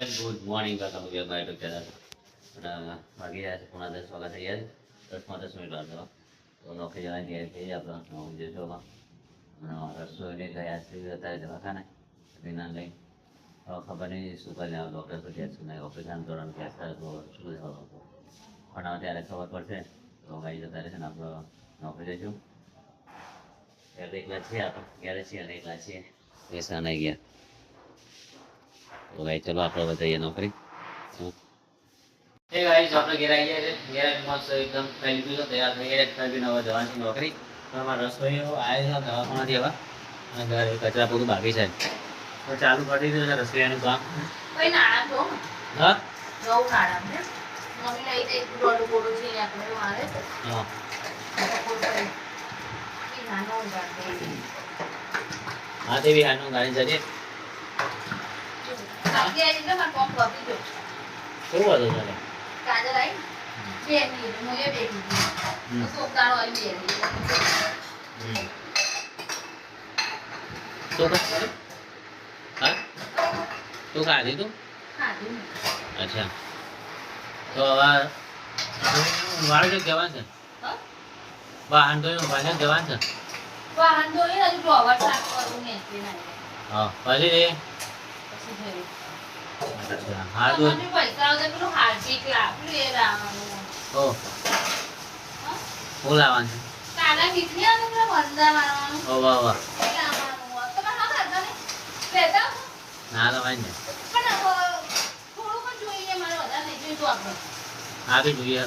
Good morning કાકા મુજબ by તો કહેતા વાગી રહ્યા છે 9:30 વાગ્યા થઈ ગયા છે 10 મિનિટ વાર તો નોકરી જવાની તૈયારી થઈ જાય આપણે જશોમાં રસોઈને ગયા છે અત્યારે દવાખાને વિના લઈ ખબર નહીં શું કરીને ડૉક્ટર તો કહે છે ઓપરેશન દોરાન ક્યાં થાય તો શું થવાનું પણ ત્યારે ખબર પડશે તો ગાઈ જતા રહેશે ને આપણે નોકરી જઈશું ત્યારે એકલા છીએ આપણે ક્યારે છીએ અને એકલા છીએ પૈસા નહીં ગયા તો ભાઈ ચલો આપણે બતાવીએ નોકરી એ ગાઈસ આપણે ઘેર આવી ગયા છે ઘેર મસ્ત એકદમ ખાઈ લીધું છે તૈયાર થઈ ગયા ખાઈ પીને હવે જવાની નોકરી તો અમારા રસોઈઓ આવે છે દવાખાનાથી હવે અને ઘરે કચરા બધું બાકી છે તો ચાલુ કરી દીધું છે રસોઈયાનું કામ કઈ નાણા તો હા નવ નાણા ને મમ્મી લઈ દે ડોડો બોડો છે આપણે મારે હા હા દેવી હાનું ગાડી જજે આગે આઈને માર કોમ કરી દો શું વાતો ચાલે કાજલ આઈ બે મિનિટ મોય બે મિનિટ તો સોકડાળો આવી બે તો હા તું ખાધી તું ખાધું અચ્છા તો હવે મારે જો જવાનું છે હા વાહન તો વાહન જવાનું છે વાહન તો એ હજુ ડ્રોવર સાફ કરવું ને એટલે ના હા પછી રે પછી ભરી અચ્છા હા તો મને પૈસા આવશે પેલું હાર્દિક લાવ્યું એ રાવાનું ઓ હું લાવવાનું છે કાલા ખીચડી આવે પેલા વંદા મારવાનું ઓ વાહ વાહ એ લાવવાનું તમે હા ખાધા ને લેતા ના તો ભાઈ ને પણ થોડું પણ જોઈએ મારે વધારે નહીં જોઈતું આપણે આ બી જોઈએ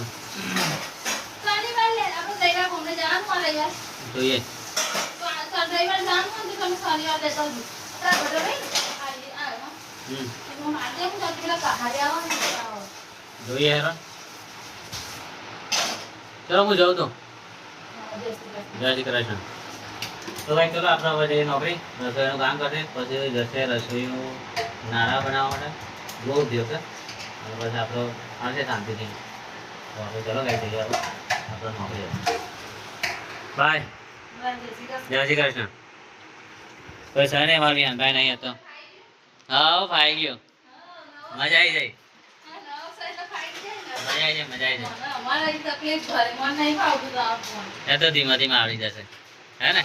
શનિવાર લે આપણે રવિવાર ઘૂમને જવાનું મળે યાર જોઈએ તો રવિવાર જવાનું હોય તો તમે શનિવાર લેતા આવજો તારા ઘરે ભાઈ હું મારે હું તો પેલા પહાડી આવવાનું જોઈએ હેરાન ચલો હું જાઉં તો જય શ્રી કૃષ્ણ તો ભાઈ ચલો આપણે હવે જઈએ નોકરી રસોઈનું કામ કરશે પછી જશે રસોઈનું નાણા બનાવવા માટે બહુ દિવસ અને પછી આપણો આવશે શાંતિથી તો આપણે ચલો ગાઈ જઈએ આપણે નોકરી બાય જય શ્રી કૃષ્ણ કોઈ સર નહીં મારું ભાઈ નહીં હતો હા ફાઈ ગયો મજા આવી જાય મજા આવી જાય એ તો ધીમા ધીમા આવડી જશે હે ને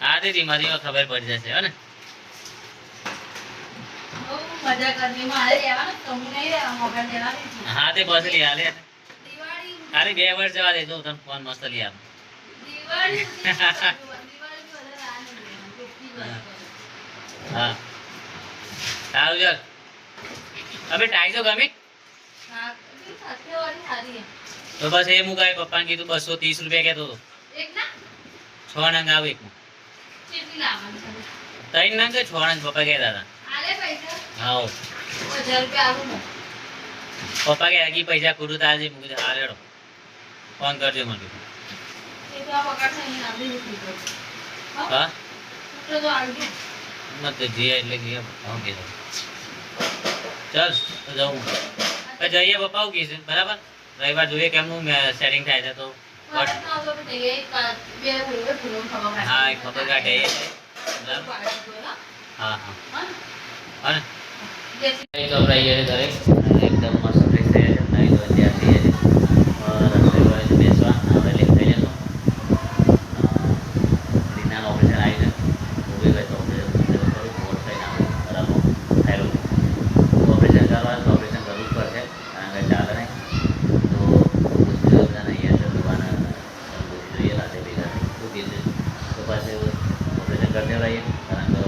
હા તે ધીમા ધીમા ખબર પડી જશે હે ને હા તે બસ લઈ આલે ખાલી 2 વર્ષ જવા દે તો તને ફોન મસ્ત લઈ આપ હા સારું ચાલ હવે ટાઈ તો ગમી તો બસ એ મુકાય પપ્પાને કીધું 230 રૂપિયા કહેતો હતો 6 નંગ આવે એક 3 નંગ 6 નંગ પપ્પા કહેતા હતા હા પપ્પા કે આગી પૈસા કુડું તાજે મૂકી હા લેડો ફોન કરજો મને હા મત જે એટલે કે હું કીધું ચાલ તો જાઉં જઈએ પપ્પા હું કીધું બરાબર રવિવાર જોઈએ કેમનું સેટિંગ થાય છે તો હા એક ખબર કાઢે હા હા ગભરાઈએ ઘરે એકદમ મસ્ત ફ્રેશ થઈ જાય નહીં તો ત્યાં થઈ જાય રસોઈ વાળે બેસવા આપણે લેટ થઈ જશું રીનાનું ઓપરેશન આવી છે ઊભી ગઈ તો ઓપરેશન કરું બોર થઈને આવું બરાબર થયેલું ઓપરેશન કરવાનું તો ઓપરેશન કરવું જ પડશે કારણ કે ચાલે નહીં તો મુશ્કેલ બધા નહીં દુકાને જોઈએ રાતે ભેગા શું કીધું તો પાછું ઓપરેશન કરते રહીએ કારણ કે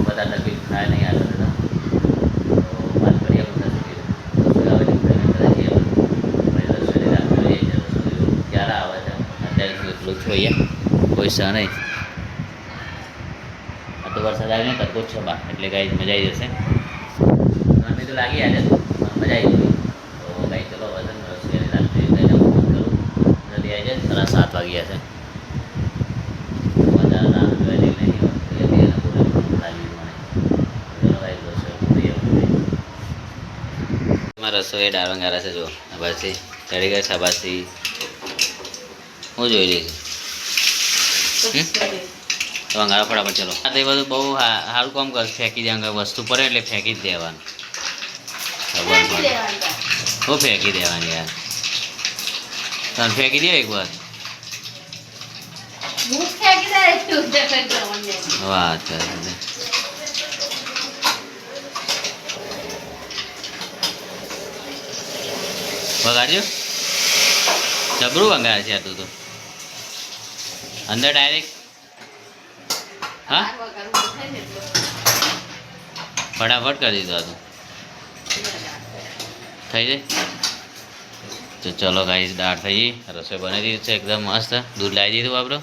બધા તકલીફ થાય નહીં આગળ બધા વાત કરીએ ક્યારે આવે છે અત્યારે એટલું જ જોઈએ કોઈ સહ નહીં આ તો વરસાદ આવે ને તડકો જ છે બા એટલે કાંઈ મજા આવી જશે ગરમી તો લાગી આજે મજા આવી ગઈ તો કાંઈ ચલો વજન રસોઈ રાત્રે ફોન કરું જલ્દી આવી જાય 7:30 વાગ્યા છે બધા રાહ જોઈ નહીં રસોઈ દાળ વંગારા છે જો શાબાશી ચડી ગયા શાબાશી હું જોઈ લઈશ વંગારા ફટાફટ ચલો આ તો એ બધું બહુ સારું કામ કર ફેંકી દે વસ્તુ પડે એટલે ફેંકી જ દેવાનું ફેંકી દેવાની વાત. હું ફેંકી દેવાની યાર તને ફેંકી દે એક વાર હું જ ફેંકી દે તું જ ફેંકી દેવાની. વાત છે વગાડજો જબરું વગાડ છે તું તો અંદર ડાયરેક્ટ હા આ વગર ઊભું થાય ને એટલે. ફટાફટ કરી દીધું આ તો થઈ જાય તો ચલો ગાઈસ દાળ થઈ ગઈ રસોઈ બની દીધી છે એકદમ મસ્ત દૂધ લાવી દીધું આપણું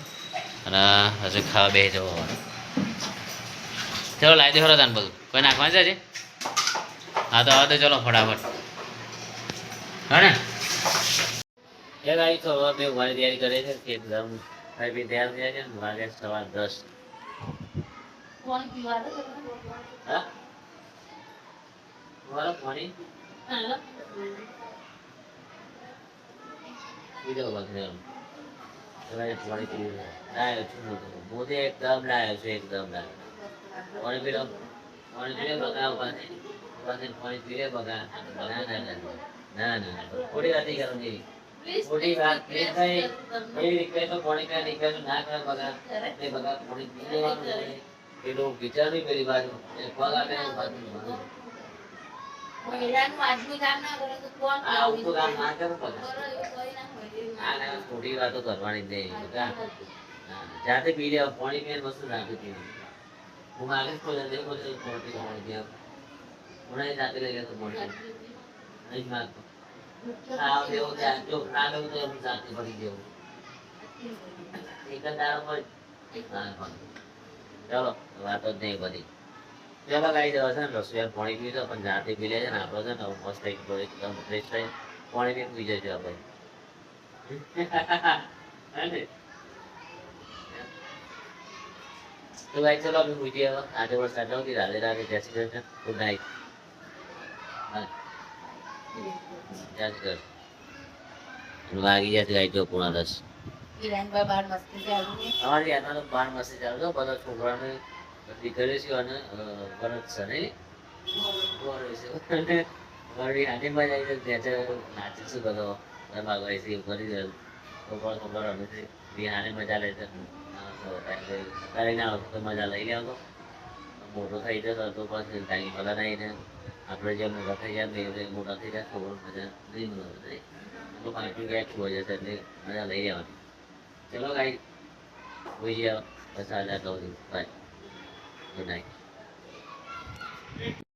અને હજુ ખાવા બે જવા ચલો લાવી દે ખરો તાન બધું કોઈ નાખવાનું છે હજી? હા તો હવે તો ચલો ફટાફટ હા ને એ ગાઈ તો હવે મેં ઉભાની તૈયારી કરી છે કે એકદમ ખાઈ પી તૈયાર થયા છે ને વાગે 10:15 કોણ પીવા દે? હા મારો પાણી હાલો. પીધો બસ એમ તમારે પાણી પીવું લાયો છું મોદે એકદમ લાયો છું એકદમ લાયો પાણી પીલો બગા ઉપાને પાણી પીલે બગા ના ના ના ના ના થોડી વાત નહીં કરવાની થોડી વાત એ થાય એવી રિક્વેસ્ટ તો પાણી પીવા રિક્વેસ્ટ ના કરે બગા એ બગા પાણી પી લેવાનું પેલું વિચારવી પેલી બાજુ એ પગ આપે બાજુ મહિલાનું આદમી કામ ના કરે તો કોણ આ ઉઠું કામ ના કરે બગા કરે? એવું કોઈ ના હોય. આ ના થોડી વાતો કરવાની જ નહીં બગા જાતે પી લે પાણી પીને વસ્તુ જાતે પીવી હું માગે જ કોઈ નથી કોઈ પાણી પીવા હું જાતે લઈ લેતો પાણી નહીં જ માગતો ખાવ દેવો ત્યાં જો ના લેવું તો એમ જાતે પડી દેવું એક જ દાડામાં ચલો વાતો જ નહીં બધી ચલો ગાઈ જવા છે ને રસોઈ પાણી પીધો પણ જાતે પી લે છે ને આપણે છે ને મસ્ત એકદમ ફ્રેશ થઈ પાણી બી પી જશે આપણે તો ભાઈ ચલો આપણે પૂછીએ હવે આજે વરસાદ નહોતી રાધે રાધે જય શ્રી કૃષ્ણ ગુડ નાઇટ જય શ્રી કૃષ્ણ વાગી જશે ગાઈ જો 9:30 ઈરાનભાઈ બહાર મસ્તી ચાલુ છે. અમારી યાદમાં તો 12 મસ્તી ચાલુ છે બધા છોકરાને દીકરી છે અને ભરત છે નહીં મારી હાથીમાં જાય છે ત્યાં નાચીશું બધો ગરબા ગાય છે એવું કરી દે છોકરા અમે બિહાને મજા લે છે અત્યારે ના આવતો તો મજા લઈ લેવો મોટો થઈ જતો તો પછી ટાઈમ બધા નહીં ને આપણે જેમ મોટા થઈ જાય ને મોટા થઈ જાય છોકરો મજા નહીં મળે તો પાંચમી ગયા ખોવા જશે એટલે મજા લઈ લેવાની ચલો ગાઈ હોઈ બસ આજે આટલો બાય ગુડ નાઇટ